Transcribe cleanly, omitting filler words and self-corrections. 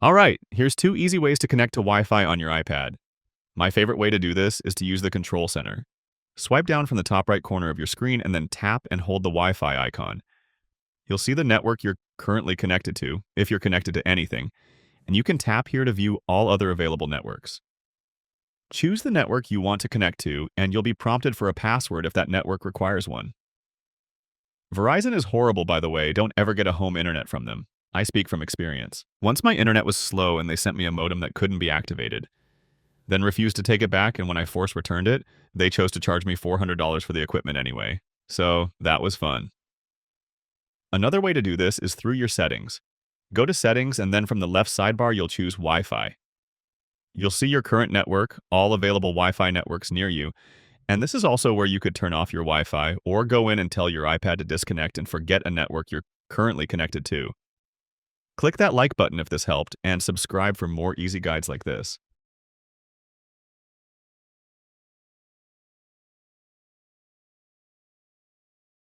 Alright, here's two easy ways to connect to Wi-Fi on your iPad. My favorite way to do this is to use the Control Center. Swipe down from the top right corner of your screen and then tap and hold the Wi-Fi icon. You'll see the network you're currently connected to, if you're connected to anything, and you can tap here to view all other available networks. Choose the network you want to connect to, and you'll be prompted for a password if that network requires one. Verizon is horrible, by the way. Don't ever get a home internet from them. I speak from experience. Once my internet was slow and they sent me a modem that couldn't be activated, then refused to take it back, and when I force returned it, they chose to charge me $400 for the equipment anyway. So that was fun. Another way to do this is through your settings. Go to Settings, and then from the left sidebar, you'll choose Wi-Fi. You'll see your current network, all available Wi-Fi networks near you, and this is also where you could turn off your Wi-Fi or go in and tell your iPad to disconnect and forget a network you're currently connected to. Click that like button if this helped, and subscribe for more easy guides like this.